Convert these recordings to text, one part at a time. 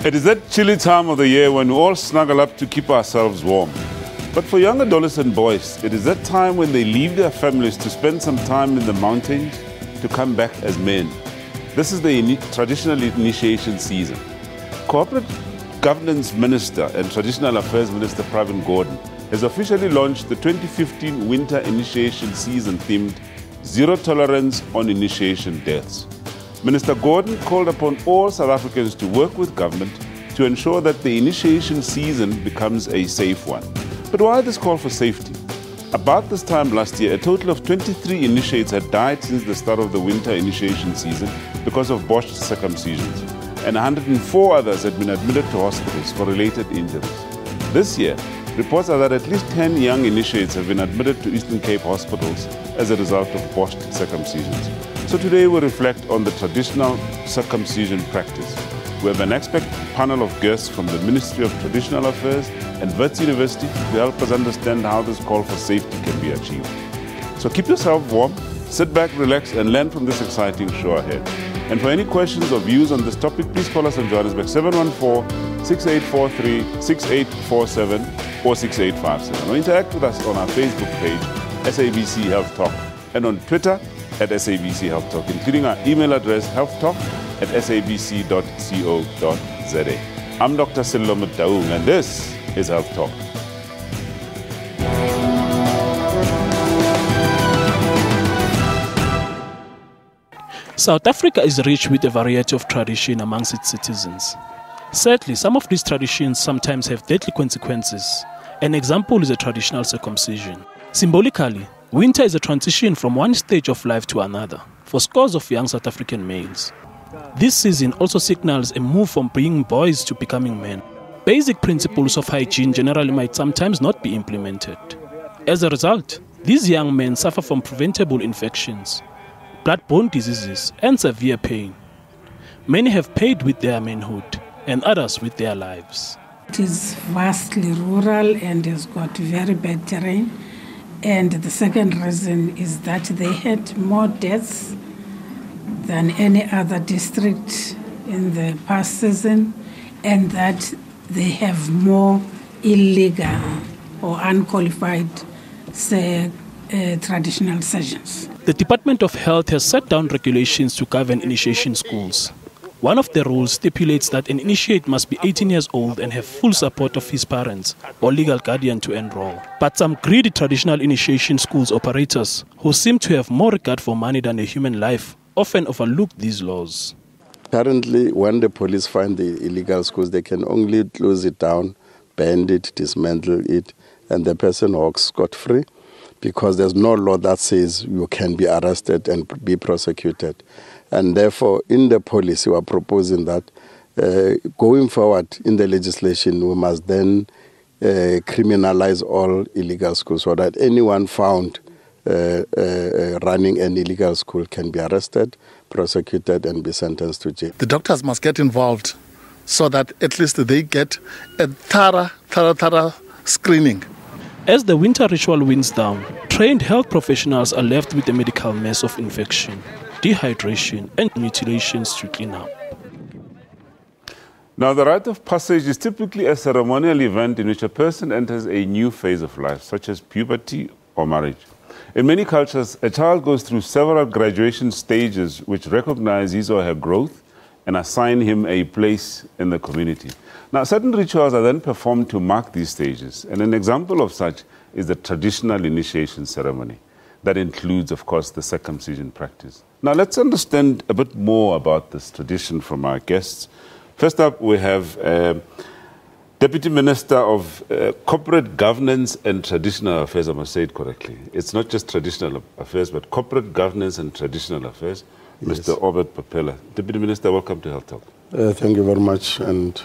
It is that chilly time of the year when we all snuggle up to keep ourselves warm. But for young adolescent boys, it is that time when they leave their families to spend some time in the mountains to come back as men. This is the traditional initiation season. Corporate Governance Minister and Traditional Affairs Minister Pravin Gordhan has officially launched the 2015 Winter Initiation Season themed Zero Tolerance on Initiation Deaths. Minister Gordhan called upon all South Africans to work with government to ensure that the initiation season becomes a safe one. But why this call for safety? About this time last year, a total of 23 initiates had died since the start of the winter initiation season because of botched circumcisions, and 104 others had been admitted to hospitals for related injuries. This year, reports are that at least 10 young initiates have been admitted to Eastern Cape hospitals as a result of botched circumcisions. So today we reflect on the traditional circumcision practice. We have an expert panel of guests from the Ministry of Traditional Affairs and Wits University to help us understand how this call for safety can be achieved. So keep yourself warm, sit back, relax, and learn from this exciting show ahead. And for any questions or views on this topic, please call us on Johannesburg 714-6843, 6847 or 6857. Or interact with us on our Facebook page, SABC Health Talk, and on Twitter at SABC Health Talk, including our email address, healthtalk@sabc.co.za. I'm Dr. Sello Mutaung, and this is Health Talk. South Africa is rich with a variety of tradition amongst its citizens. Sadly, some of these traditions sometimes have deadly consequences. An example is a traditional circumcision. Symbolically, winter is a transition from one stage of life to another for scores of young South African males. This season also signals a move from being boys to becoming men. Basic principles of hygiene generally might sometimes not be implemented. As a result, these young men suffer from preventable infections, blood-borne diseases, and severe pain. Many have paid with their manhood, and others with their lives. It is vastly rural and has got very bad terrain. And the second reason is that they had more deaths than any other district in the past season, and that they have more illegal or unqualified traditional surgeons. The Department of Health has set down regulations to govern initiation schools. One of the rules stipulates that an initiate must be 18 years old and have full support of his parents or legal guardian to enroll. But some greedy traditional initiation schools operators, who seem to have more regard for money than a human life, often overlook these laws. Currently, when the police find the illegal schools, they can only close it down, ban it, dismantle it, and the person walks scot-free, because there's no law that says you can be arrested and be prosecuted. And therefore, in the policy, we are proposing that going forward in the legislation, we must then criminalize all illegal schools so that anyone found running an illegal school can be arrested, prosecuted, and be sentenced to jail. The doctors must get involved so that at least they get a thorough screening. As the winter ritual winds down, trained health professionals are left with a medical mess of infection, dehydration, and mutilations to clean up. Now, the rite of passage is typically a ceremonial event in which a person enters a new phase of life, such as puberty or marriage. In many cultures, a child goes through several graduation stages which recognize his or her growth and assign him a place in the community. Now, certain rituals are then performed to mark these stages, and an example of such is the traditional initiation ceremony. That includes, of course, the circumcision practice. Now, let's understand a bit more about this tradition from our guests. First up, we have Deputy Minister of Corporate Governance and Traditional Affairs. I must say it correctly. It's not just traditional affairs, but corporate governance and traditional affairs. Yes. Mr. Obert Papela. Deputy Minister, welcome to Health Talk. Thank you very much, and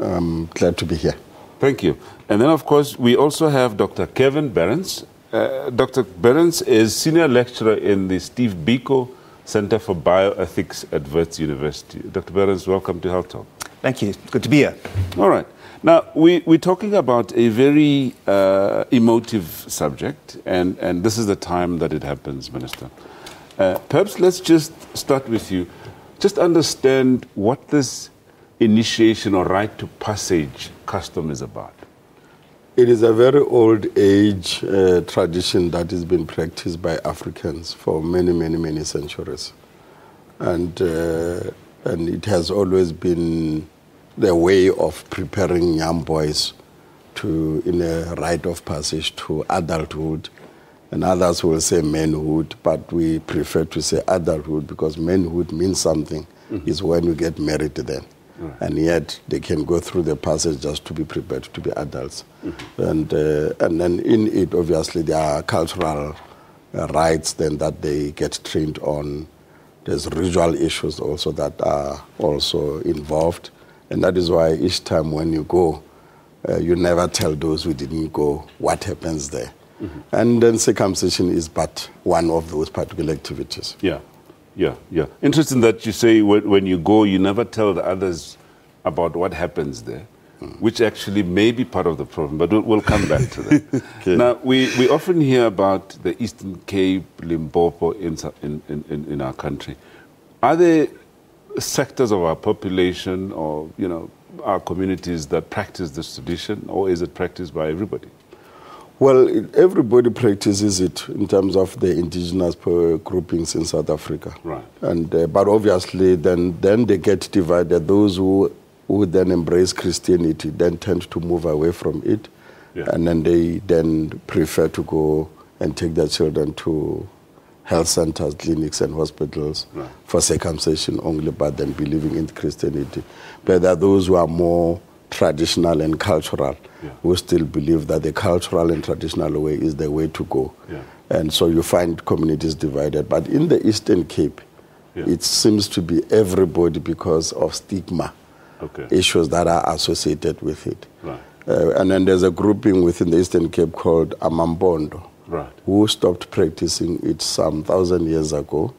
I'm glad to be here. Thank you. And then, of course, we also have Dr. Kevin Behrens. Dr. Behrens is Senior Lecturer in the Steve Biko Center for Bioethics at Wits University. Dr. Behrens, welcome to Health Talk. Thank you. Good to be here. All right. Now, we're talking about a very emotive subject, and this is the time that it happens, Minister. Perhaps let's just start with you. Just understand what this initiation or rite to passage custom is about? It is a very old age tradition that has been practiced by Africans for many, many, many centuries. And it has always been the way of preparing young boys in a rite of passage to adulthood. And others will say manhood, but we prefer to say adulthood because manhood means something. Is when you get married then. Right. And yet they can go through the passage just to be prepared to be adults. And then in it, obviously, there are cultural rights then that they get trained on. There's ritual issues also that are also involved. And that is why each time when you go, you never tell those who didn't go what happens there. And then circumcision is but one of those particular activities. Yeah. Interesting that you say when you go, you never tell the others about what happens there, which actually may be part of the problem, but we'll come back to that. Okay. Now, we often hear about the Eastern Cape, Limpopo in our country. Are there sectors of our population or, our communities that practice this tradition, or is it practiced by everybody? Well, everybody practices it in terms of the indigenous groupings in South Africa. Right. And but obviously, then they get divided. Those who then embrace Christianity then tend to move away from it, and then they then prefer to go and take their children to health centers, clinics, and hospitals for circumcision only, but then believing in Christianity. But there are those who are more traditional and cultural, who still believe that the cultural and traditional way is the way to go. And so you find communities divided. But in the Eastern Cape, it seems to be everybody because of stigma issues that are associated with it. And then there's a grouping within the Eastern Cape called Amambondo, who stopped practicing it some 1,000 years ago.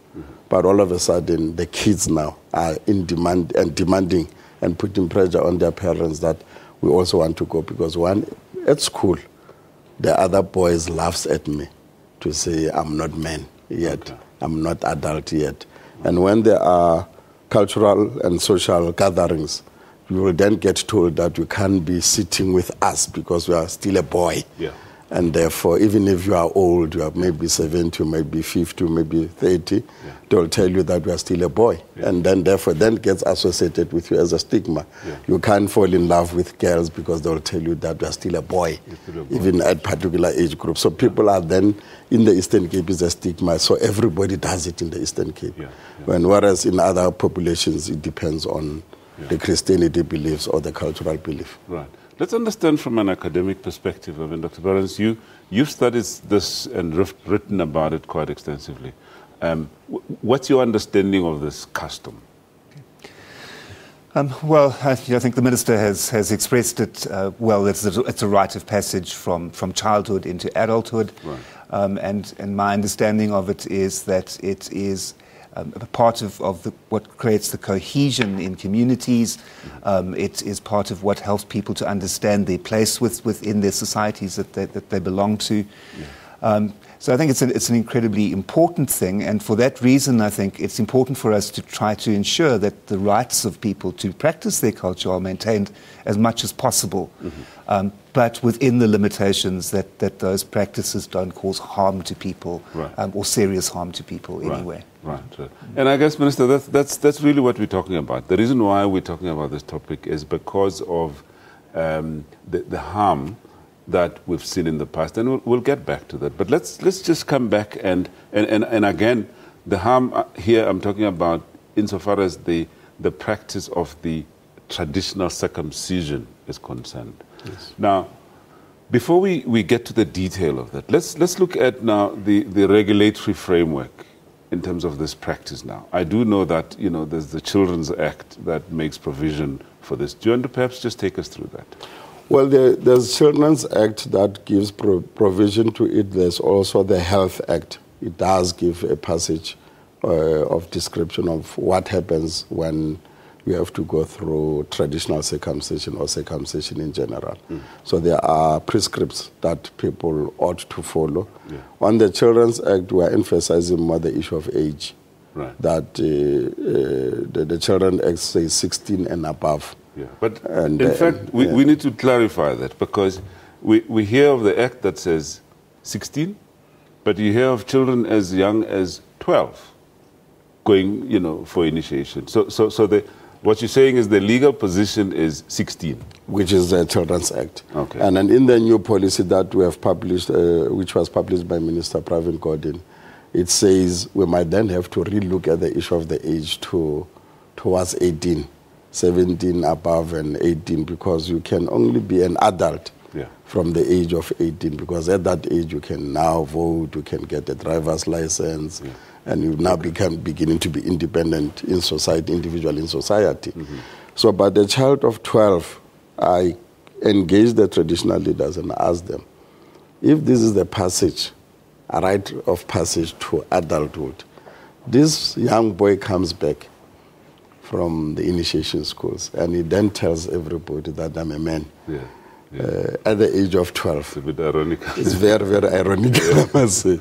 But all of a sudden, the kids now are in demand and demanding and putting pressure on their parents that we also want to go, because one, at school, the other boys laughs at me to say I'm not man yet, I'm not adult yet. And when there are cultural and social gatherings, you will then get told that you can't be sitting with us because we are still a boy. And therefore, even if you are old, you are maybe 70, maybe 50, maybe 30, they'll tell you that you are still a boy. And then therefore, then gets associated with you as a stigma. You can't fall in love with girls because they'll tell you that you are still a boy, even at particular age groups. So people are then, in the Eastern Cape is a stigma, so everybody does it in the Eastern Cape. Whereas in other populations, it depends on the Christianity beliefs or the cultural belief. Right. Let's understand from an academic perspective. I mean, Dr. Barnes, you've studied this and written about it quite extensively. What's your understanding of this custom? Well, I think the Minister has expressed it well. It's a rite of passage from childhood into adulthood. And my understanding of it is that it is a part of what creates the cohesion in communities. It is part of what helps people to understand their place within their societies that they belong to. So I think it's an incredibly important thing, and for that reason I think it's important for us to try to ensure that the rights of people to practice their culture are maintained as much as possible, but within the limitations that those practices don't cause harm to people, or serious harm to people anyway. And I guess, Minister, that's really what we're talking about. The reason why we're talking about this topic is because of the harm that we've seen in the past, and we'll get back to that. But let's just come back and again, the harm here I'm talking about insofar as the practice of the traditional circumcision is concerned. Now, before we get to the detail of that, let's look at now the regulatory framework in terms of this practice now. I do know that, there's the Children's Act that makes provision for this. Do you want to perhaps just take us through that? Well, there's Children's Act that gives provision to it. There's also the Health Act. It does give a passage of description of what happens when we have to go through traditional circumcision or circumcision in general. So there are prescripts that people ought to follow. On the Children's Act, we are emphasizing more the issue of age. that the children Act says 16 and above. Yeah, but in fact, we need to clarify that, because we hear of the Act that says 16, but you hear of children as young as 12 going, for initiation. So what you're saying is the legal position is 16. Which is the Children's Act. Okay. And then in the new policy that we have published, which was published by Minister Pravin Gordhan, it says we might then have to relook at the issue of the age towards 18, 17 above and 18, because you can only be an adult from the age of 18, because at that age you can now vote, you can get a driver's license, and you now beginning to be independent in society, individual in society. So, but the child of 12, I engage the traditional leaders and ask them, if this is the passage, a rite of passage to adulthood, this young boy comes back from the initiation schools and he then tells everybody that I'm a man. At the age of 12. It's a bit ironic. It's very, very ironic, I must say.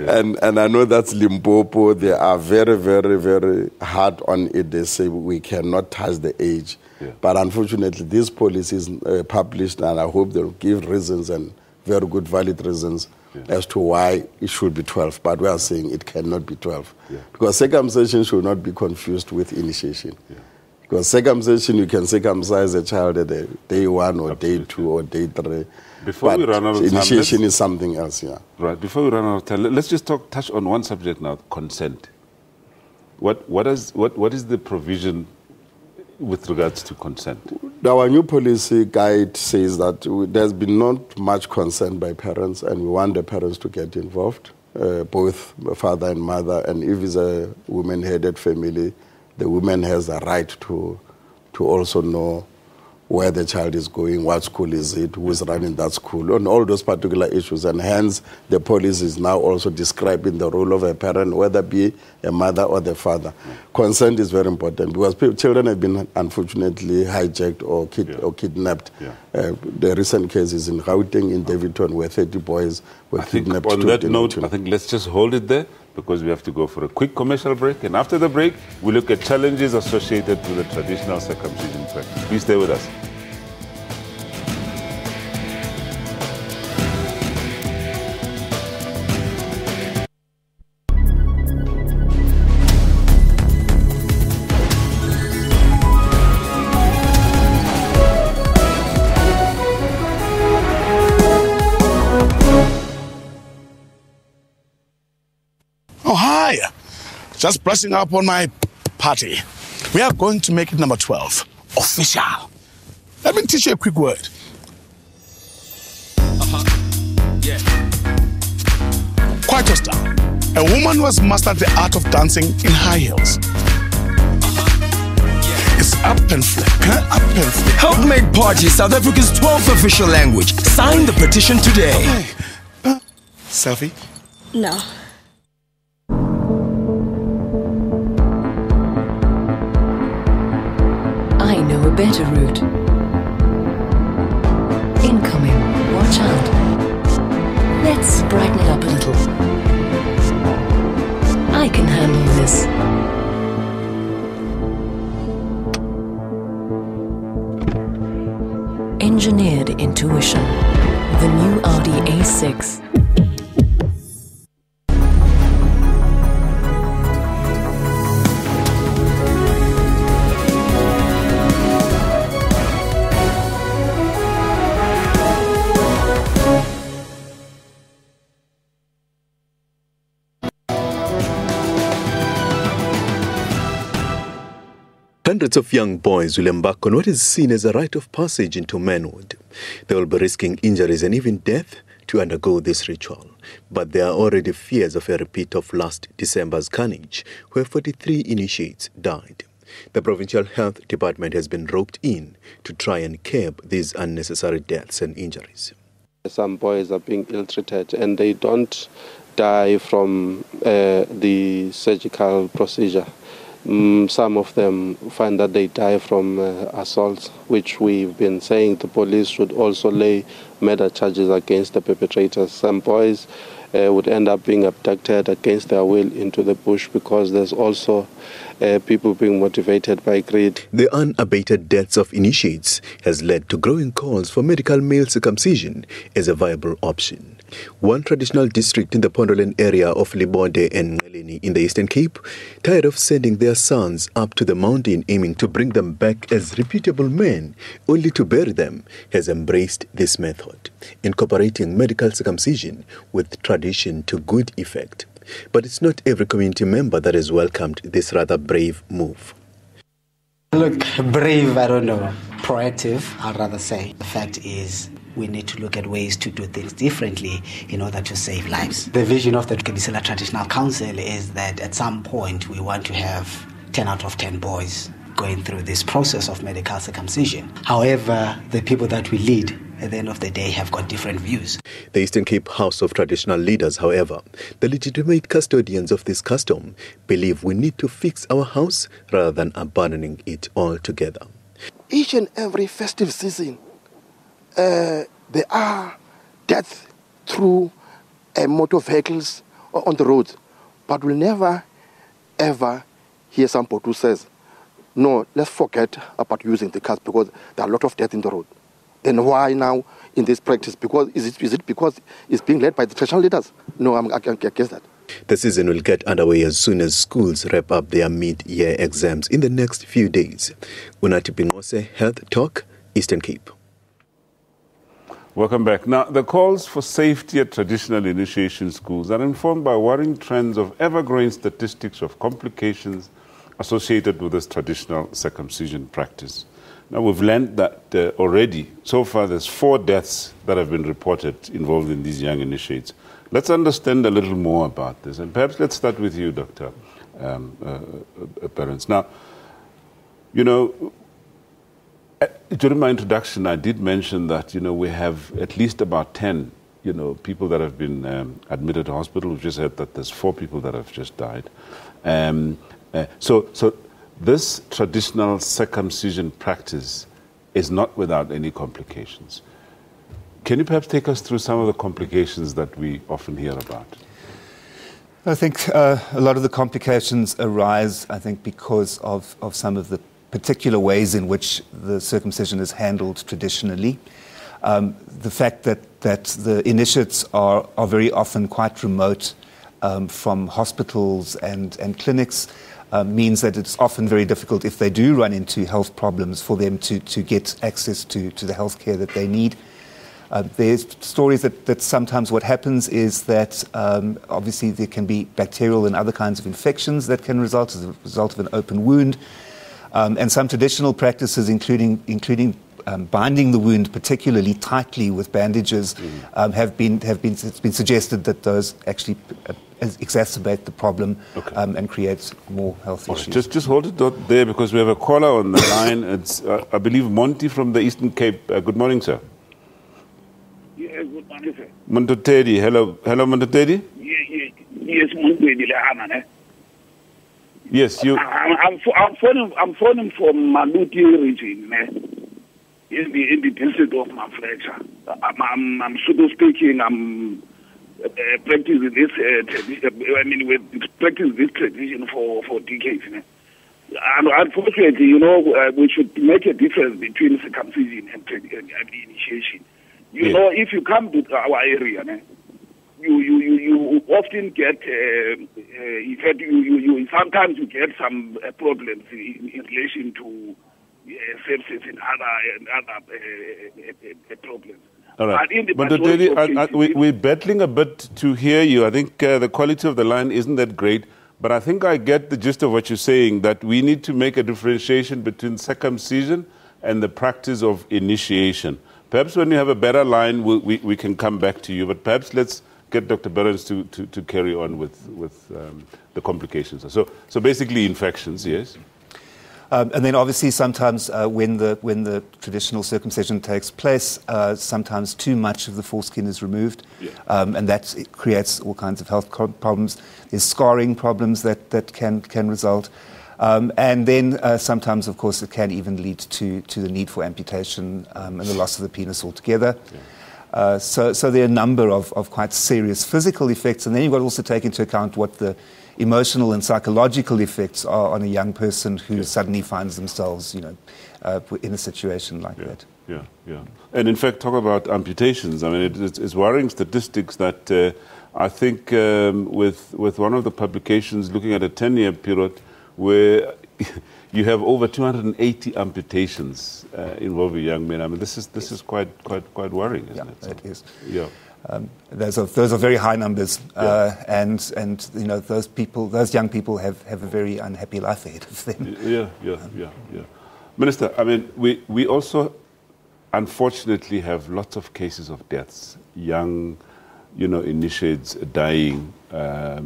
And I know that's Limpopo. They are very, very, very hard on it. They say we cannot touch the age. But unfortunately, this policy is published, and I hope they'll give reasons, and very good, valid reasons, as to why it should be 12. But we are saying it cannot be 12. Because circumcision should not be confused with initiation. Because circumcision, you can circumcise a child at day 1 or day 2 or day 3. Before we run out of time, initiation is something else, Right. Before we run out of time, let's just touch on one subject now: consent. What is the provision with regards to consent? Our new policy guide says that there's been not much consent by parents, and we want the parents to get involved, both father and mother. And if it's a woman-headed family, the woman has a right to also know where the child is going, what school is it, who is running that school, on all those particular issues. And hence, the policy is now also describing the role of a parent, whether it be a mother or the father. Consent is very important, because children have been unfortunately hijacked or kidnapped. The recent cases in Gauteng, in Davidton, where 30 boys were kidnapped. On that note, I think let's just hold it there, because we have to go for a quick commercial break. And after the break, we look at challenges associated with the traditional circumcision practice. Please stay with us. Oh, hi. Just brushing up on my party. We are going to make it number 12. Official. Let me teach you a quick word. Kwaito style. A woman who has mastered the art of dancing in high heels. It's up and flip. Up and flip. Help make Party South Africa's 12th official language. Sign the petition today. Selfie? No. I know a better route. Incoming. Watch out. Let's brighten it up a little. I can handle this. Engineered intuition. The new Audi A6. Hundreds of young boys will embark on what is seen as a rite of passage into manhood. They will be risking injuries and even death to undergo this ritual. But there are already fears of a repeat of last December's carnage, where 43 initiates died. The Provincial Health Department has been roped in to try and curb these unnecessary deaths and injuries. Some boys are being ill-treated and they don't die from the surgical procedure. Some of them find that they die from assaults, which we've been saying the police should also lay murder charges against the perpetrators. Some boys would end up being abducted against their will into the bush because there's also people being motivated by greed. The unabated deaths of initiates has led to growing calls for medical male circumcision as a viable option. One traditional district in the Pondoland area of Libode and Ngeleni in the Eastern Cape, tired of sending their sons up to the mountain aiming to bring them back as reputable men, only to bury them, has embraced this method, incorporating medical circumcision with tradition to good effect. But it's not every community member that has welcomed this rather brave move. Look, brave, I don't know. Proactive, I'd rather say. The fact is, we need to look at ways to do things differently in order to save lives. The vision of the Kebisela Traditional Council is that at some point we want to have 10 out of 10 boys going through this process of medical circumcision. However, the people that we lead at the end of the day have got different views. The Eastern Cape House of Traditional Leaders, however, the legitimate custodians of this custom, believe we need to fix our house rather than abandoning it altogether. Each and every festive season, there are deaths through motor vehicles on the roads, but we'll never, ever hear somebody who says, no, let's forget about using the cars because there are a lot of deaths in the road. Then why now in this practice? Because is it because it's being led by the traditional leaders? No, I guess that. The season will get underway as soon as schools wrap up their mid-year exams in the next few days. Unati Pingose, Health Talk, Eastern Cape. Welcome back. Now, the calls for safety at traditional initiation schools are informed by worrying trends of ever-growing statistics of complications associated with this traditional circumcision practice. Now, we've learned that already, so far, there's 4 deaths that have been reported involved in these young initiates. Let's understand a little more about this. And perhaps let's start with you, Dr. Perrins. Now, you know, during my introduction, I did mention that, you know, we have at least about 10, you know, people that have been admitted to hospital. We've just heard that there's 4 people that have just died. So this traditional circumcision practice is not without any complications. Can you perhaps take us through some of the complications that we often hear about? I think a lot of the complications arise, I think, because of some of the particular ways in which the circumcision is handled traditionally. The fact that the initiates are very often quite remote from hospitals and clinics means that it's often very difficult, if they do run into health problems, for them to get access to the health care that they need. There's stories that sometimes what happens is that obviously there can be bacterial and other kinds of infections that can result as a result of an open wound. And some traditional practices, including binding the wound particularly tightly with bandages, it's been suggested that those actually exacerbate the problem and create more health issues. Just hold it there because we have a caller on the line. It's, I believe, Monty from the Eastern Cape. Good morning, sir. Yes, good morning, sir. Montotedi, hello, Montotedi. Yes, Montotedi. Yes, you. I'm phoning from Maluti region, in the district of Mafletcha. I'm pseudo speaking. I'm practicing this practicing this tradition for decades. And unfortunately, you know, we should make a difference between circumcision and initiation. You know, if you come to our area, you often get, in fact, you sometimes you get some problems in relation to sepsis and other problems. All right. But we're battling a bit to hear you. I think the quality of the line isn't that great, but I think I get the gist of what you're saying, that we need to make a differentiation between circumcision and the practice of initiation. Perhaps when you have a better line, we can come back to you, but perhaps let's get Dr. Perrins to carry on with the complications. So basically infections, yes? And then obviously sometimes when the traditional circumcision takes place, sometimes too much of the foreskin is removed, and that creates all kinds of health problems. There's scarring problems that can result. And then sometimes, of course, it can even lead to the need for amputation and the loss of the penis altogether. Yeah. So there are a number of quite serious physical effects, and then you've got to also take into account what the emotional and psychological effects are on a young person who suddenly finds themselves, in a situation like that. Yeah, yeah. And in fact, talk about amputations. I mean, it's worrying statistics that I think with one of the publications looking at a 10-year period where you have over 280 amputations involving young men. I mean, this is quite worrying, isn't it? It is. Yeah. Those are very high numbers, and those young people have a very unhappy life ahead of them. Yeah. Minister, I mean, we also unfortunately have lots of cases of deaths, young, initiates dying, as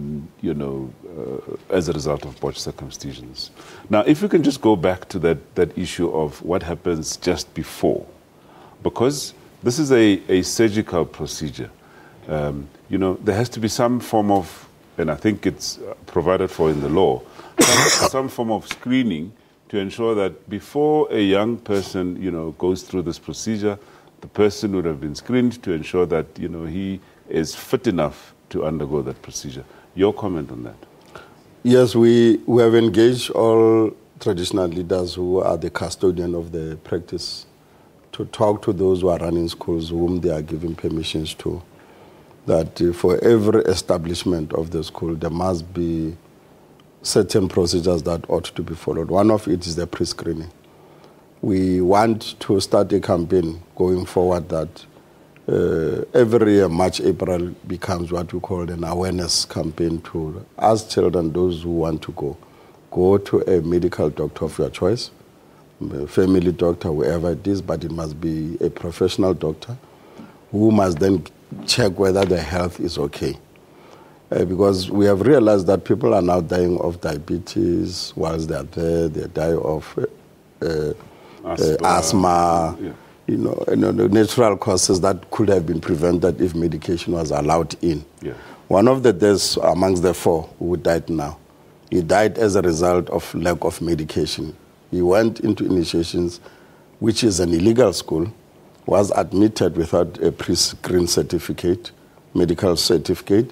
a result of botched circumcisions. Now, if we can just go back to that issue of what happens just before, because this is a surgical procedure. There has to be some form of, and I think it's provided for in the law, some form of screening to ensure that before a young person, goes through this procedure, the person would have been screened to ensure that, he is fit enough to undergo that procedure. Your comment on that? Yes, we have engaged all traditional leaders who are the custodian of the practice to talk to those who are running schools whom they are giving permissions to, that for every establishment of the school, there must be certain procedures that ought to be followed. One of it is the pre-screening. We want to start a campaign going forward that every year, March, April, becomes what we call an awareness campaign to ask children, those who want to go to a medical doctor of your choice, a family doctor, wherever it is, but it must be a professional doctor who must then check whether their health is okay. Because we have realized that people are now dying of diabetes whilst they are there. They die of asthma, the natural causes that could have been prevented if medication was allowed in. Yeah. One of the deaths amongst the 4 who died now, he died as a result of lack of medication. He went into initiations, which is an illegal school, was admitted without a pre-screen certificate, medical certificate,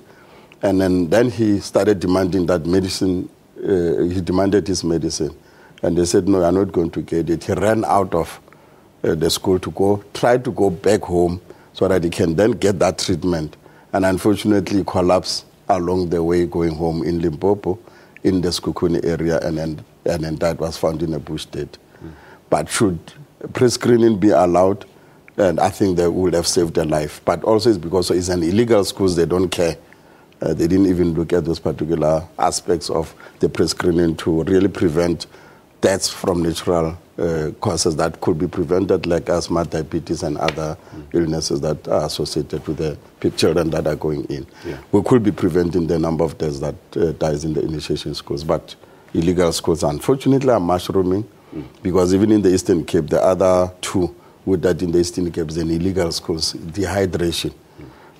and then he started demanding that medicine, he demanded his medicine. And they said, no, you're not going to get it. He ran out of the school to try to go back home so that he can then get that treatment. And unfortunately, collapsed along the way going home in Limpopo, in the Skukuni area, and then that was found in a bush dead. But should pre-screening be allowed, and I think they would have saved a life. But also it's because it's an illegal school, they don't care. They didn't even look at those particular aspects of the pre-screening to really prevent deaths from natural causes that could be prevented, like asthma, diabetes, and other illnesses that are associated with the children that are going in. Yeah. We could be preventing the number of deaths that dies in the initiation schools, but illegal schools, unfortunately, are mushrooming, because even in the Eastern Cape, the other 2 who died in the Eastern Cape is in illegal schools, dehydration.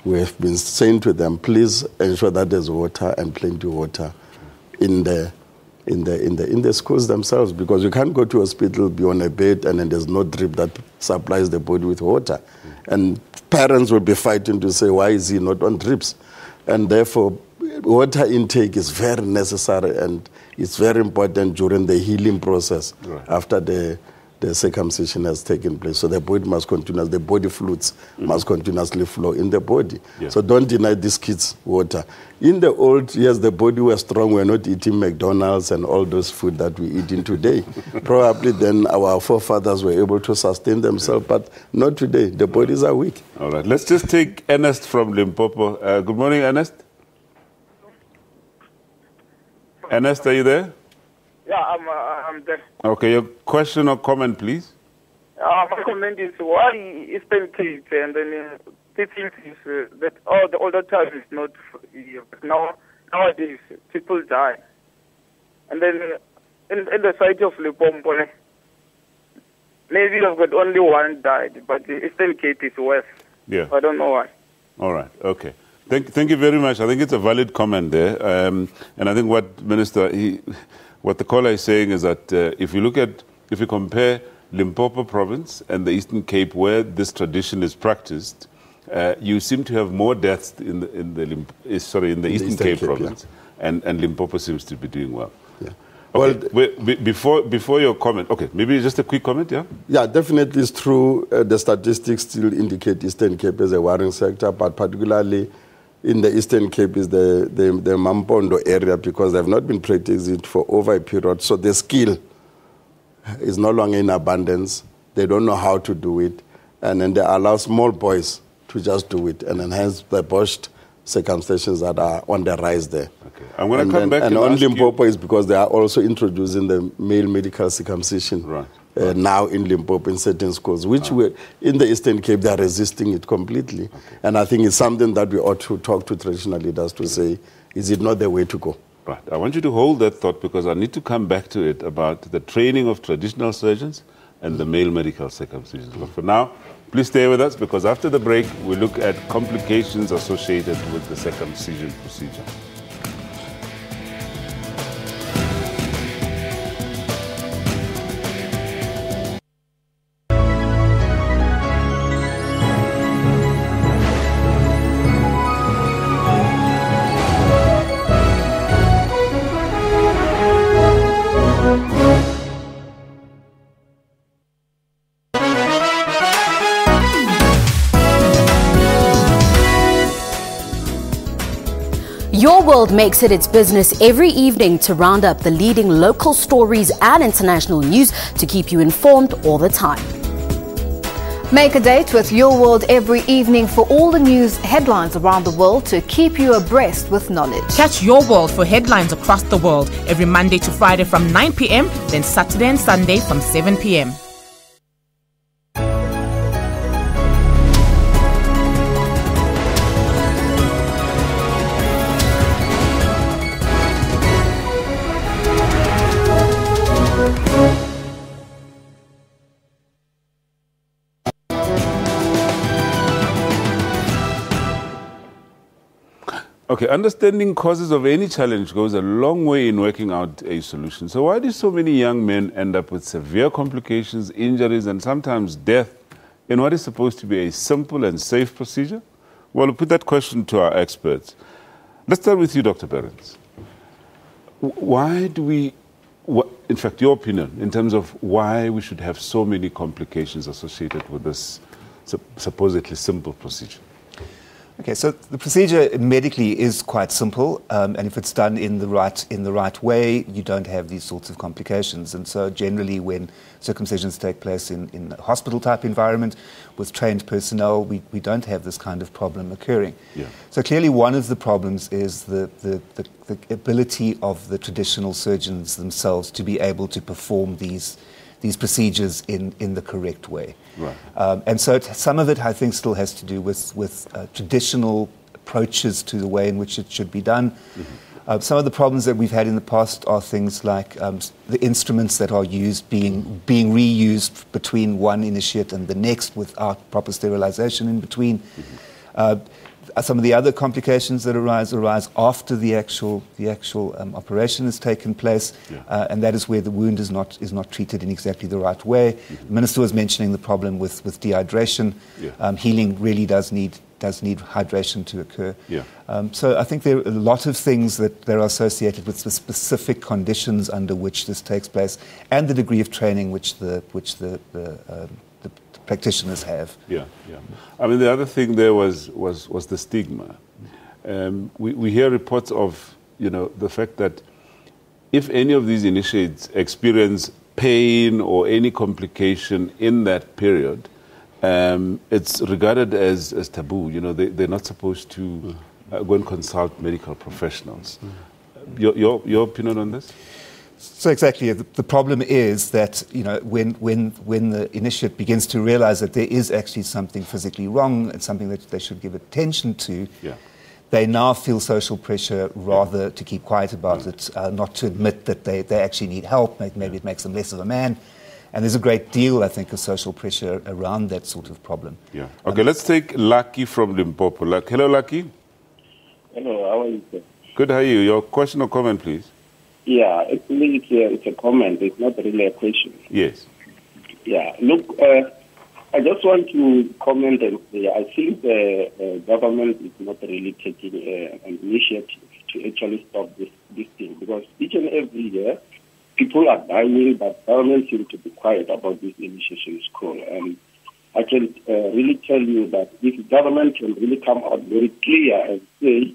We have been saying to them, please ensure that there's water and plenty of water in the schools themselves, because you can't go to a hospital, be on a bed, and then there's no drip that supplies the body with water. And parents will be fighting to say, why is he not on drips? And therefore, water intake is very necessary, and it's very important during the healing process after the circumcision has taken place. So the body must continuously, the body fluids must continuously flow in the body. Yeah. So don't deny these kids water. In the old years, the body was strong. We're not eating McDonald's and all those food that we eat in today. Probably then our forefathers were able to sustain themselves, but not today. The bodies are weak. All right. Let's just take Ernest from Limpopo. Good morning, Ernest. Ernest, are you there? Yeah, I'm there. Okay, your question or comment, please. My comment is why Eastern Cape and then this is that the older time is not nowadays people die, and then in the site of Limpopo, maybe you've got only 1 died, but the Eastern Cape is worse. Yeah, I don't know why. All right, okay. Thank you very much. I think it's a valid comment there, and I think what Minister what the caller is saying is that if you compare Limpopo province and the Eastern Cape, where this tradition is practiced, you seem to have more deaths in the Eastern Cape province, and Limpopo seems to be doing well. Yeah. Okay. Well, before your comment, okay, maybe just a quick comment, yeah? Yeah, definitely it's true. The statistics still indicate Eastern Cape as a worrying sector, but particularly in the Eastern Cape is the Mampondo area, because they've not been practicing it for over a period. So the skill is no longer in abundance. They don't know how to do it. And then they allow small boys to just do it. And then hence the botched circumcisions that are on the rise there. Okay. I'm going to come back and and on ask Limpopo is because they are also introducing the male medical circumcision now in Limpopo in certain schools, which in the Eastern Cape, they are resisting it completely. Okay. And I think it's something that we ought to talk to traditional leaders to say, is it not the way to go? Right. I want you to hold that thought, because I need to come back to it about the training of traditional surgeons and the male medical circumcisions. But for now, please stay with us, because after the break, we look at complications associated with the circumcision procedure. Your World makes it its business every evening to round up the leading local stories and international news to keep you informed all the time. Make a date with Your World every evening for all the news headlines around the world to keep you abreast with knowledge. Catch Your World for headlines across the world every Monday to Friday from 9 p.m, then Saturday and Sunday from 7 p.m. Okay, understanding causes of any challenge goes a long way in working out a solution. So why do so many young men end up with severe complications, injuries, and sometimes death in what is supposed to be a simple and safe procedure? Well, we'll put that question to our experts. Let's start with you, Dr. Behrens. Why do we, in fact, your opinion in terms of why we should have so many complications associated with this supposedly simple procedure? Okay, so the procedure medically is quite simple, and if it's done in the right way, you don't have these sorts of complications. And so generally when circumcisions take place in a hospital-type environment with trained personnel, we don't have this kind of problem occurring. Yeah. So clearly one of the problems is the ability of the traditional surgeons themselves to be able to perform these procedures in the correct way. Right. And so some of it, I think, still has to do with traditional approaches to the way in which it should be done. Mm-hmm. Some of the problems that we've had in the past are things like the instruments that are used being reused between one initiate and the next without proper sterilization in between. Mm-hmm. Some of the other complications that arise after the actual operation has taken place, and that is where the wound is not treated in exactly the right way. Mm-hmm. The Minister was mentioning the problem with dehydration. Yeah. Healing really does need hydration to occur. Yeah. So I think there are a lot of things that are associated with the specific conditions under which this takes place, and the degree of training which the practitioners have. Yeah, yeah. I mean, the other thing there was the stigma. We hear reports of, the fact that if any of these initiates experience pain or any complication in that period, it's regarded as taboo. They're not supposed to go and consult medical professionals. Your opinion on this? So exactly, the problem is that when the initiate begins to realize that there is actually something physically wrong and something that they should give attention to, they now feel social pressure rather to keep quiet about it, not to admit that they actually need help. Maybe it makes them less of a man. And there's a great deal, I think, of social pressure around that sort of problem. Yeah. Okay, let's take Lucky from Limpopo. Hello, Lucky. Hello, how are you, sir? Good, how are you? Your question or comment, please? Yeah, actually, it's a comment. It's not really a question. Yes. Yeah, look, I just want to comment and say I think the government is not really taking an initiative to actually stop this thing, because each and every year people are dying, but government seems to be quiet about this initiation school. And I can really tell you that if government can really come out very clear and say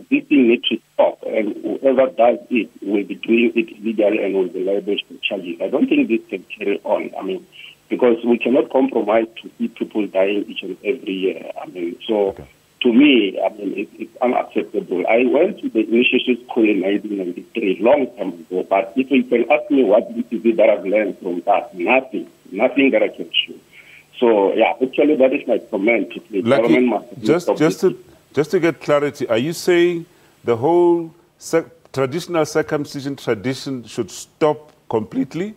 this thing needs to stop, and whoever does it will be doing it illegally and will be liable to charges. I don't think this can carry on. I mean, because we cannot compromise to see people dying each and every year. I mean, so to me, I mean, it's unacceptable. I went to the initiation school in 1993, long time ago, but if you can ask me what is it that I've learned from that, nothing that I can show. So, yeah, actually, that is my comment. The government must just to get clarity, are you saying the whole traditional circumcision tradition should stop completely?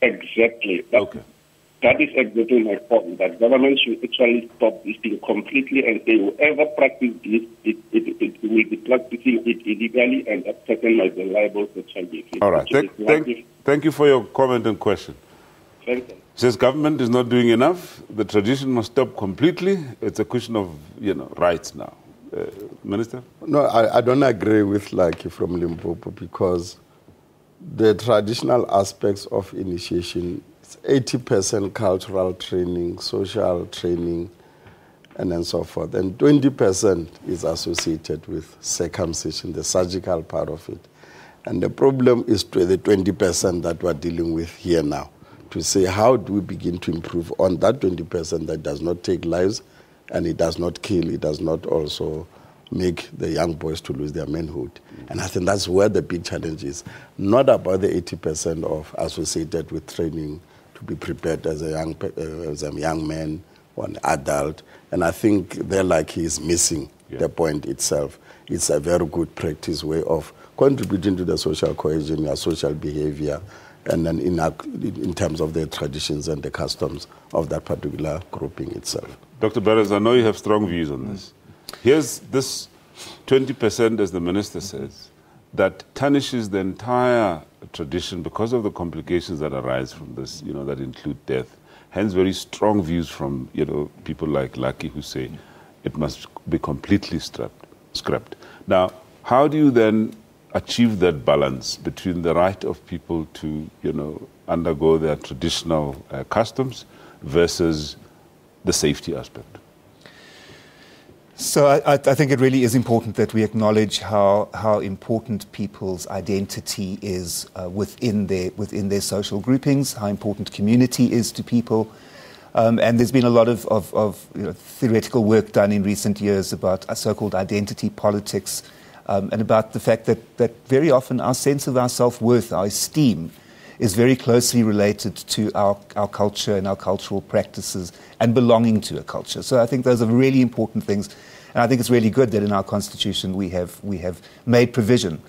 Exactly. That is exactly my point, that government should actually stop this thing completely and say whoever practices this, it will be practicing it illegally, and that person might be liable for charges. All right. Thank you for your comment and question. Thank you. Says government is not doing enough. The tradition must stop completely. It's a question of, rights now. Minister? No, I don't agree with Lucky from Limpopo, because the traditional aspects of initiation, it's 80% cultural training, social training, and then so forth. And 20% is associated with circumcision, the surgical part of it. And the problem is to the 20% that we're dealing with here now, to say how do we begin to improve on that 20% that does not take lives, and it does not kill, it does not also make the young boys to lose their manhood. And I think that's where the big challenge is. Not about the 80% of associated with training to be prepared as a young man or an adult. And I think there, like, he is missing the point itself. It's a very good practice way of contributing to the social cohesion, your social behavior, and then in terms of the traditions and the customs of that particular grouping itself. Dr. Beres, I know you have strong views on this. Here's this 20%, as the minister says, that tarnishes the entire tradition because of the complications that arise from this, that include death. Hence, very strong views from, people like Lucky, who say it must be completely scrapped. Now, how do you then achieve that balance between the right of people to, undergo their traditional customs versus the safety aspect? So I think it really is important that we acknowledge how important people's identity is within their social groupings, how important community is to people. And there's been a lot of theoretical work done in recent years about so-called identity politics, and about the fact that very often our sense of our self-worth, our esteem, is very closely related to our culture and our cultural practices and belonging to a culture. So I think those are really important things. And I think it's really good that in our constitution we have made provision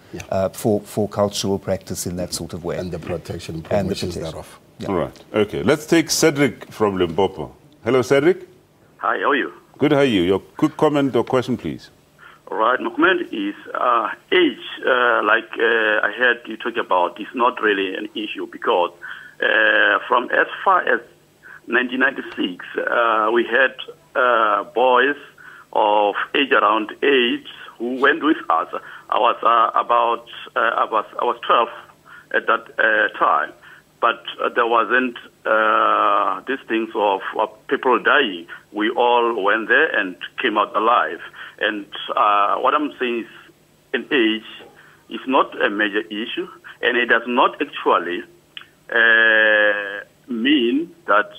for cultural practice in that sort of way. And the protection provisions thereof. Yeah. All right. Okay. Let's take Cedric from Limpopo. Hello, Cedric. Hi, how are you? Good, how are you? Your quick comment or question, please. All right. My comment is age, I heard you talk about, is not really an issue because from as far as 1996, we had boys of age around 8 who went with us. I was 12 at that time, but there wasn't these things of people dying. We all went there and came out alive. And what I'm saying is, an age is not a major issue, and it does not actually mean that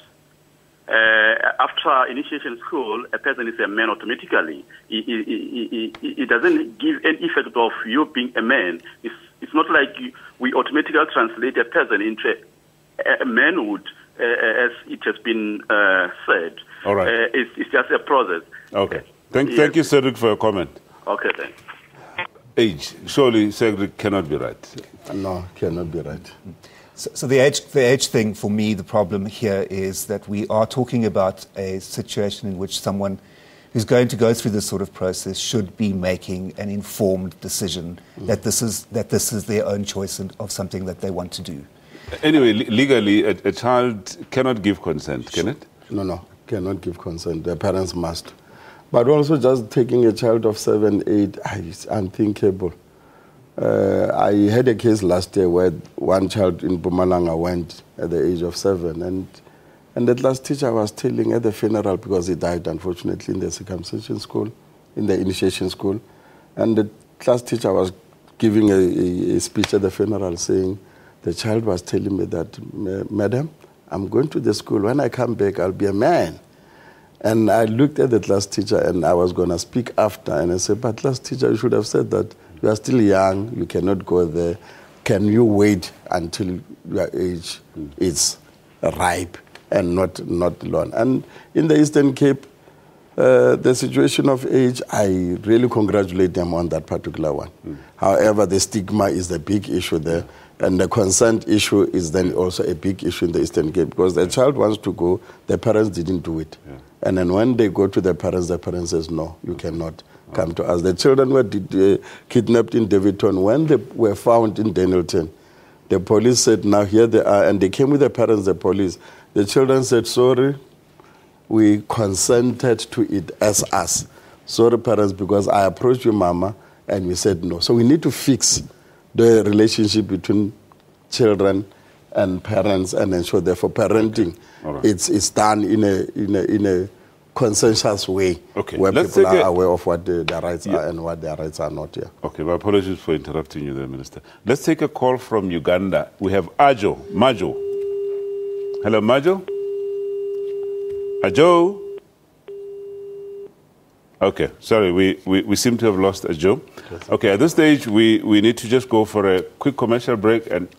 after initiation school, a person is a man automatically. It doesn't give any effect of you being a man. It's not like we automatically translate a person into a manhood, as it has been said. All right. It's just a process. Okay. Thank you, Cedric, for your comment. Okay, thanks. Age. Surely Cedric cannot be right. No, cannot be right. So the age thing, for me, the problem here is that we are talking about a situation in which someone who's going to go through this sort of process should be making an informed decision that this is their own choice of something that they want to do. Anyway, legally, a child cannot give consent, can it? No, cannot give consent. The parents must. But also just taking a child of 7, 8 is unthinkable. I had a case last year where one child in Mpumalanga went at the age of 7, and the class teacher was telling at the funeral, because he died unfortunately in the circumcision school, in the initiation school, and the class teacher was giving a speech at the funeral saying, the child was telling me that, Madam, I'm going to the school. When I come back, I'll be a man. And I looked at the class teacher, and I was going to speak after, and I said, but class teacher, you should have said that you are still young, you cannot go there. Can you wait until your age is ripe and not long? And in the Eastern Cape, the situation of age, I really congratulate them on that particular one. However, the stigma is the big issue there. And the consent issue is then also a big issue in the Eastern Cape, because the child wants to go, the parents didn't do it. Yeah. And then when they go to the parents says, no, you cannot come to us. The children were kidnapped in Davidton. When they were found in Danielton, the police said, now here they are, and they came with the parents, the police. The children said, sorry, we consented to it as us. Sorry, parents, because I approached your mama, and we said no. So we need to fix the relationship between children and parents and ensure that for parenting, it's done in a consensuous way, where people are aware of what their rights are and what their rights are not. Yeah. Okay, my apologies for interrupting you there, Minister. Let's take a call from Uganda. We have Majo. Hello, Majo? Ajo? Okay, sorry, we seem to have lost Ajo. Okay, at this stage, we need to just go for a quick commercial break and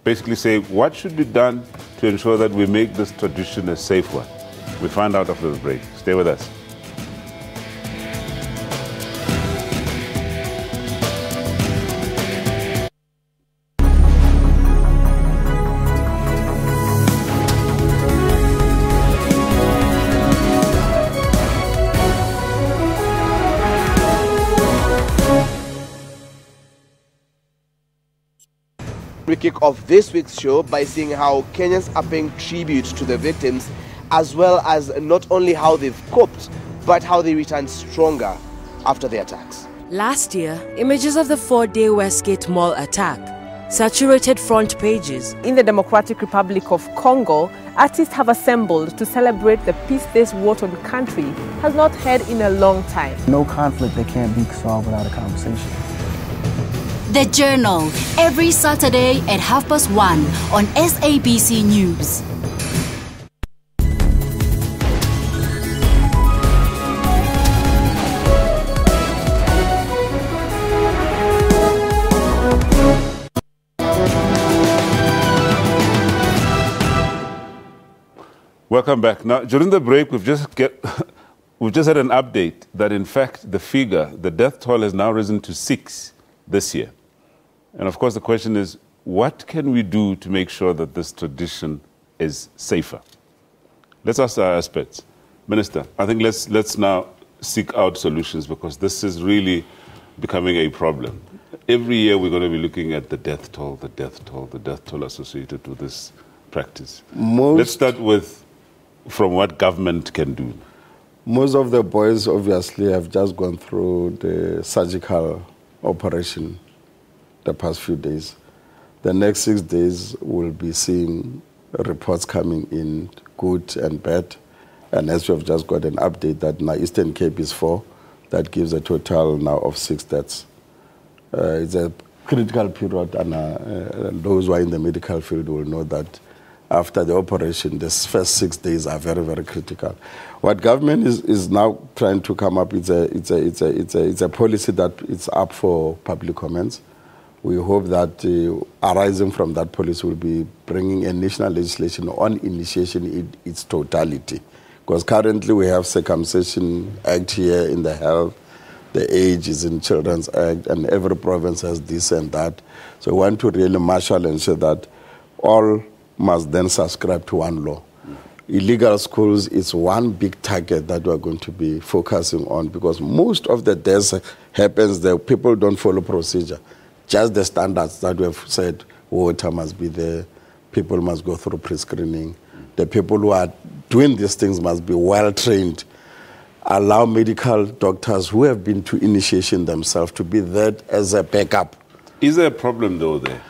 basically say what should be done to ensure that we make this tradition a safe one. We find out after the break. Stay with us. We kick off this week's show by seeing how Kenyans are paying tribute to the victims, as well as not only how they've coped, but how they returned stronger after the attacks. Last year, images of the 4-day Westgate Mall attack saturated front pages. In the Democratic Republic of Congo, artists have assembled to celebrate the peace this war-torn country has not had in a long time. No conflict that can't be solved without a conversation. The Journal, every Saturday at 1:30 on SABC News. Welcome back. Now, during the break, we've just had an update that, in fact, the death toll has now risen to 6 this year. And of course, the question is, what can we do to make sure that this tradition is safer? Let's ask our experts. Minister, I think let's now seek out solutions, because this is really becoming a problem. Every year we're going to be looking at the death toll associated with this practice. Let's start from what government can do. Most of the boys obviously have just gone through the surgical operation the past few days. The next 6 days we'll be seeing reports coming in, good and bad. And as we have just got an update that now Eastern Cape is 4, that gives a total now of 6 deaths. It's a critical period, and those who are in the medical field will know that after the operation, the first 6 days are very, very critical. What government is now trying to come up, it's a policy that it's up for public comments. We hope that arising from that policy will be bringing a national legislation on initiation in its totality. Because currently we have Circumcision Act here in the health, the age is in Children's Act, and every province has this and that. So we want to really marshal and ensure that all must then subscribe to one law. illegal schools is one big target that we're going to be focusing on, because most of the deaths happens there. People don't follow procedure. Just the standards that we have said, water must be there, people must go through pre-screening. The people who are doing these things must be well-trained. Allow medical doctors who have been to initiation themselves to be there as a backup. Is there a problem, though, there?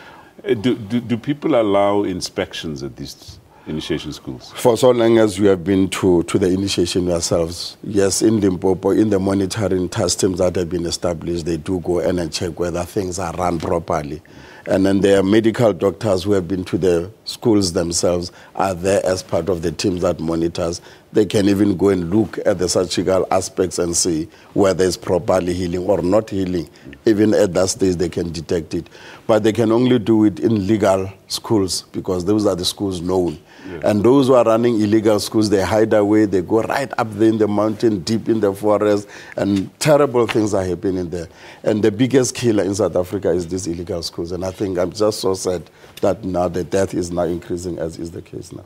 Do people allow inspections at these initiation schools? For so long as you have been to the initiation yourselves, yes, in Limpopo, in the monitoring task teams that have been established, they do go in and check whether things are run properly. And then there are medical doctors who have been to the schools themselves, are there as part of the teams that monitors. They can even go and look at the surgical aspects and see whether it's properly healing or not healing. Even at that stage, they can detect it. But they can only do it in legal schools, because those are the schools known. Yeah. And those who are running illegal schools, they hide away, they go right up there in the mountain, deep in the forest, and terrible things are happening there. And the biggest killer in South Africa is these illegal schools. And I think I'm just so sad that now the death is now increasing, as is the case now.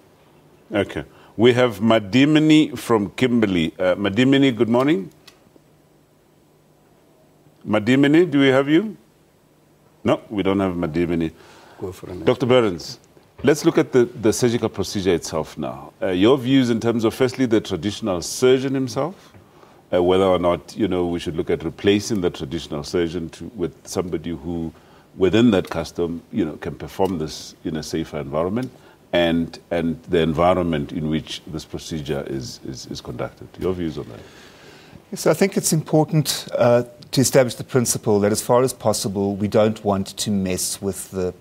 Okay. We have Madimini from Kimberley. Madimini, good morning. Madimini, do we have you? No, we don't have Madimini. Go for it. Dr. Behrens, let's look at the surgical procedure itself now. Your views in terms of, firstly, the traditional surgeon himself, whether or not, we should look at replacing the traditional surgeon with somebody who, within that custom, can perform this in a safer environment, and the environment in which this procedure is conducted. Your views on that? Yes, I think it's important to establish the principle that, as far as possible, we don't want to mess with the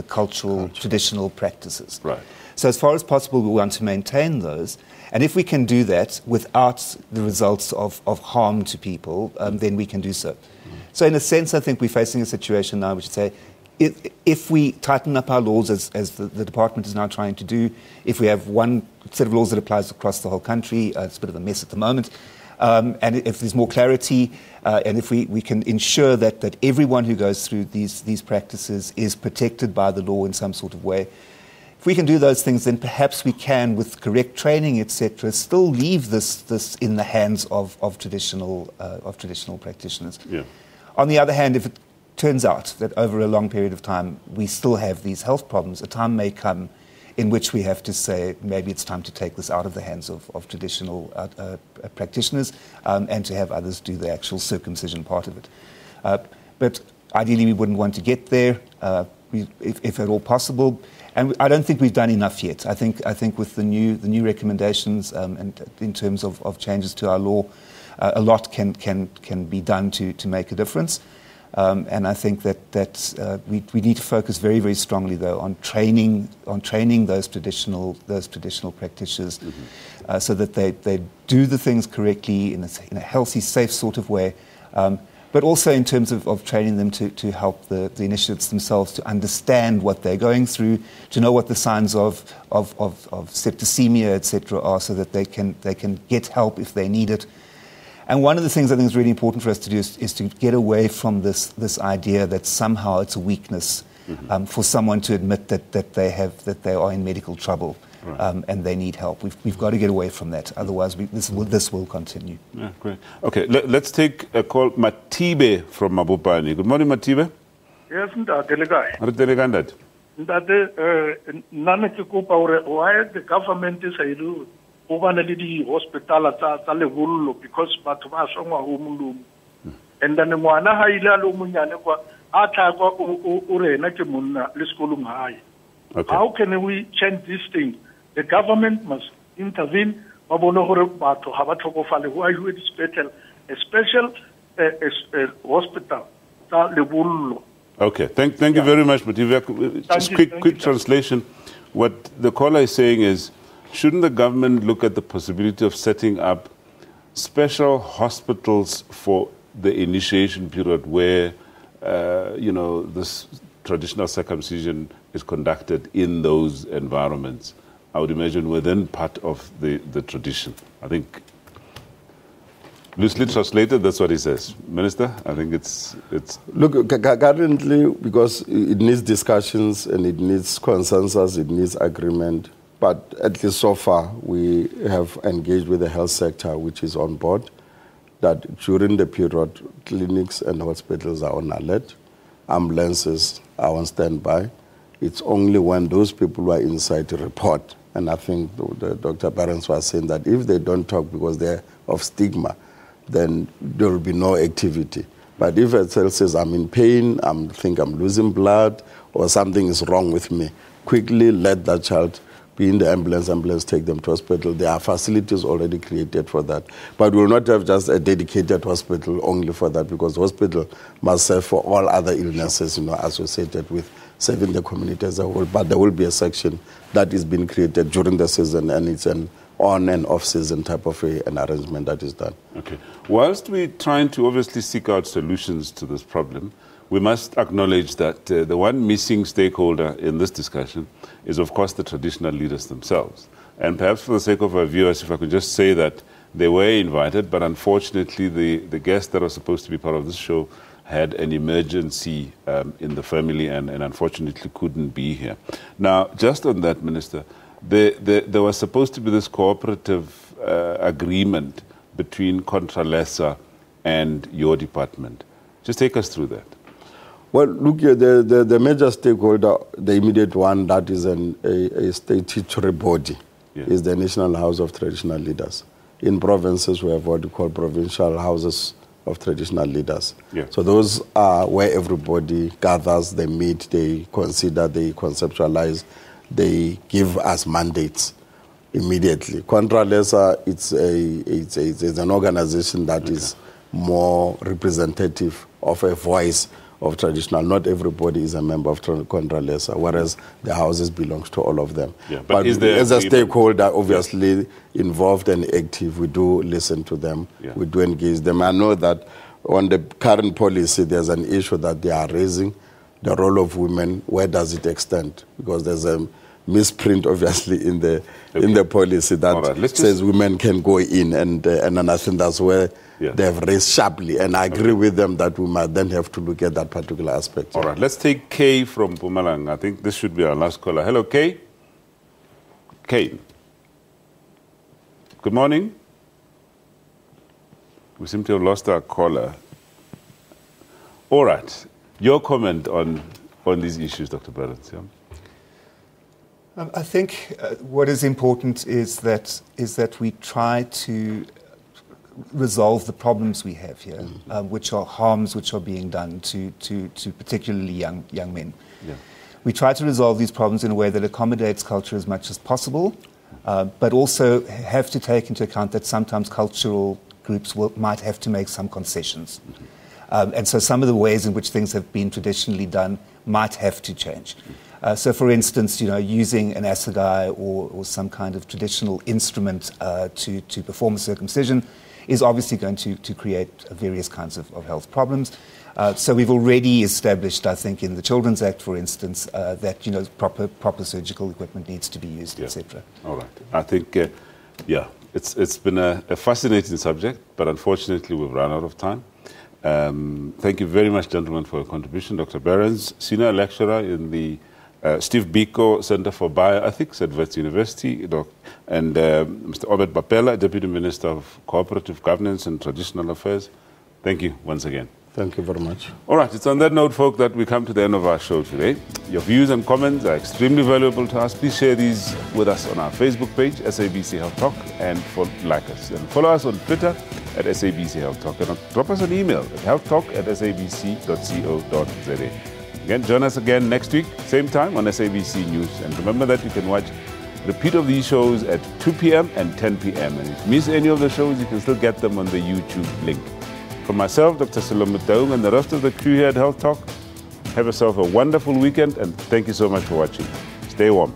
cultural, traditional practices. Right. So as far as possible, we want to maintain those. And if we can do that without the results of harm to people, then we can do so. So in a sense, I think we're facing a situation now which would say, if we tighten up our laws, as the department is now trying to do, if we have one set of laws that applies across the whole country, it's a bit of a mess at the moment, and if there's more clarity, and if we can ensure that everyone who goes through these practices is protected by the law in some sort of way, if we can do those things, then perhaps we can, with correct training, etc., still leave this in the hands of traditional practitioners. Yeah. On the other hand, if it turns out that over a long period of time we still have these health problems, a time may come in which we have to say maybe it's time to take this out of the hands of traditional practitioners and to have others do the actual circumcision part of it. But ideally we wouldn't want to get there, if at all possible. And I don't think we've done enough yet. I think with the new recommendations and in terms of changes to our law, a lot can be done to make a difference. And I think that we need to focus very, very strongly, though, on training those traditional practitioners, so that they do the things correctly in a healthy, safe sort of way, but also in terms of training them to help the initiates themselves to understand what they're going through, to know what the signs of septicemia, etc., are, so that they can get help if they need it. And one of the things I think is really important for us to do is to get away from this idea that somehow it's a weakness for someone to admit that they are in medical trouble, right, and they need help. We've got to get away from that. Otherwise, this will continue. Yeah, great. Okay, let's take a call. Matibe from Mabopane. Good morning, Matibe. Yes, Ndate. Ndate, nana ke kopa hore why the government is a do over the hospital tsa lebollo, because batho ba shongwa ho molomo, and then ngwana ha ile lo munyane kwa a tla kwa o rena ke monna le sekolong hae. How can we change this thing? The government must intervene. Ba bone hore batho ha ba tlhokofale ho a hiwe a special hospital tsa lebollo. Okay, thank you very much, Matibe. Just quick translation. What the caller is saying is, shouldn't the government look at the possibility of setting up special hospitals for the initiation period where, this traditional circumcision is conducted in those environments? I would imagine within part of the tradition. I think, loosely translated, that's what he says. Minister, I think it's... Look, currently, because it needs discussions and it needs consensus, it needs agreement, but at least so far we have engaged with the health sector, which is on board, that during the period, clinics and hospitals are on alert, ambulances are on standby. It's only when those people who are inside to report, and I think Dr. Barnes was saying that if they don't talk because they're of stigma, then there will be no activity. But if a child says, I'm in pain, I think I'm losing blood, or something is wrong with me, quickly let that child be in the ambulance take them to hospital. There are facilities already created for that. But we will not have just a dedicated hospital only for that, because the hospital must serve for all other illnesses, associated with serving the community as a whole. But there will be a section that is being created during the season, and it's an on and off season type of an arrangement that is done. Okay. Whilst we're trying to obviously seek out solutions to this problem, we must acknowledge that the one missing stakeholder in this discussion is, of course, the traditional leaders themselves. And perhaps for the sake of our viewers, if I could just say that they were invited, but unfortunately the guests that are supposed to be part of this show had an emergency in the family and unfortunately couldn't be here. Now, just on that, Minister, there was supposed to be this cooperative agreement between Contra Lesa and your department. Just take us through that. Well, look here, the major stakeholder, the immediate one, that is a statutory body, is the National House of Traditional Leaders. In provinces, we have what we call provincial houses of traditional leaders. So those are where everybody gathers, they meet, they consider, they conceptualize, they give us mandates immediately. Contra Lesa, it's an organization that is more representative of a voice of traditional. Not everybody is a member of Contra Lesa, whereas the houses belong to all of them. But as a stakeholder, obviously involved and active, we do listen to them, we do engage them. I know that on the current policy, there's an issue that they are raising, the role of women. Where does it extend? Because there's a misprint, obviously, in the policy that says women can go in, and I think that's where they have raised sharply, and I agree with them that we might then have to look at that particular aspect. All right, let's take Kay from Mpumalanga. I think this should be our last caller. Hello, Kay. Kay. Good morning. We seem to have lost our caller. All right, your comment on these issues, Dr. Barnes. I think what is important is that we try to resolve the problems we have here, which are harms which are being done to particularly young men. We try to resolve these problems in a way that accommodates culture as much as possible, but also have to take into account that sometimes cultural groups might have to make some concessions. And so some of the ways in which things have been traditionally done might have to change. So, for instance, using an assegai or some kind of traditional instrument to perform a circumcision is obviously going to create various kinds of health problems. So we've already established, I think, in the Children's Act, for instance, that proper surgical equipment needs to be used, etc. All right. I think, it's been a fascinating subject, but unfortunately we've run out of time. Thank you very much, gentlemen, for your contribution. Dr. Barnes, Senior Lecturer in the Steve Biko Center for Bioethics at Wits University, and Mr. Obed Bapela, Deputy Minister of Cooperative Governance and Traditional Affairs. Thank you once again. Thank you very much. All right, it's on that note, folks, that we come to the end of our show today. Your views and comments are extremely valuable to us. Please share these with us on our Facebook page, SABC Health Talk, and like us. And follow us on Twitter at SABC Health Talk. And drop us an email at healthtalk@sabc.co.za. Again, join us again next week, same time on SABC News. And remember that you can watch repeat of these shows at 2 p.m. and 10 p.m. And if you miss any of the shows, you can still get them on the YouTube link. From myself, Dr. Salome Taung, and the rest of the crew here at Health Talk, have yourself a wonderful weekend, and thank you so much for watching. Stay warm.